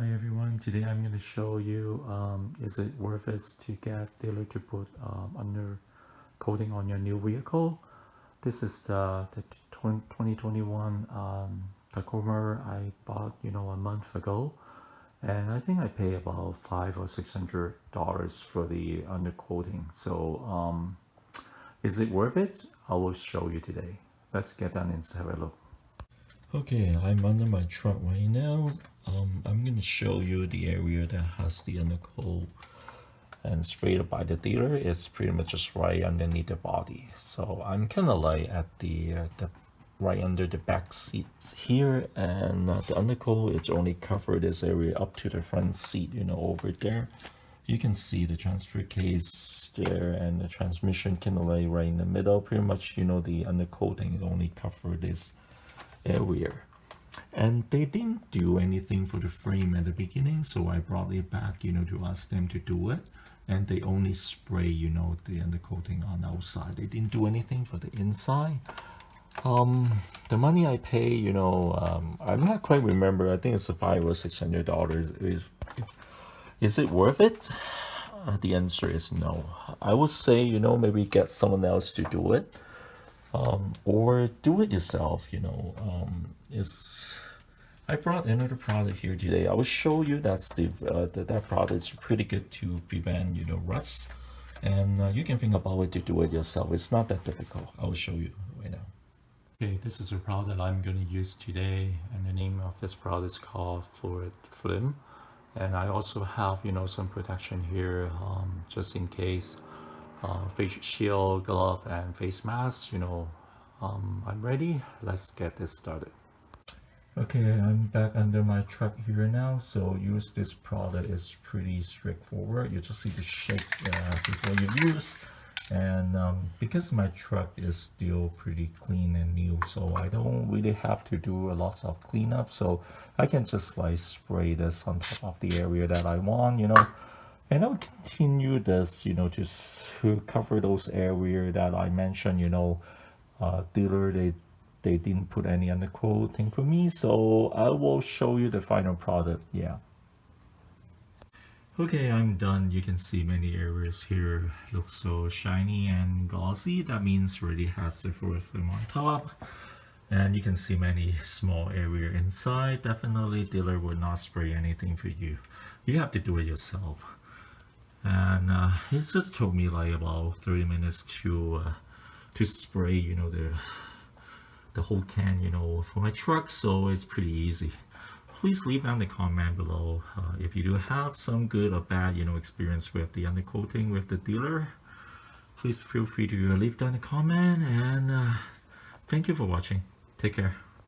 Hi everyone, today I'm going to show you is it worth it to get dealer to put under coating on your new vehicle. This is the 2021 Tacoma I bought a month ago, and I think I pay about $500 or $600 for the undercoating. So is it worth it? I will show you today. Let's get down and have a look. Okay, I'm under my truck right now. I'm going to show you the area that has the undercoat and sprayed by the dealer. It's pretty much just right underneath the body. So I'm kind of like at the right under the back seat here, and the undercoat it's only covered this area up to the front seat. Over there, you can see the transfer case there and the transmission kind of like right in the middle. Pretty much, the undercoating only covered this area. And they didn't do anything for the frame at the beginning, so I brought it back, to ask them to do it. And they only spray, the undercoating on the outside. They didn't do anything for the inside. The money I pay, I'm not quite remember. I think it's $500 or $600. Is it worth it? The answer is no. I would say, maybe get someone else to do it. Or do it yourself. I brought another product here today. I will show you that's that product is pretty good to prevent rust, and you can think about it to do it yourself. It's not that difficult. I will show you right now. Okay, this is a product I'm going to use today, and the name of this product is called Fluid Film. And I also have some protection here, just in case. Face shield, glove, and face mask. I'm ready. Let's get this started. Okay, I'm back under my truck here now. So use this product is pretty straightforward. You just need to shake before you use. And because my truck is still pretty clean and new, so I don't really have to do a lot of cleanup. So I can just like spray this on top of the area that I want, and I'll continue this, just to cover those areas that I mentioned, dealer, they didn't put any undercoating for me, so I will show you the final product. Yeah. Okay, I'm done. You can see many areas here look so shiny and glossy. That means already has the fluid film on top. And you can see many small area inside. Definitely dealer would not spray anything for you. You have to do it yourself. And it just took me like about 30 minutes to spray the whole can for my truck, so it's pretty easy. Please leave down the comment below if you do have some good or bad experience with the undercoating with the dealer. Please feel free to leave down a comment, and thank you for watching. Take care.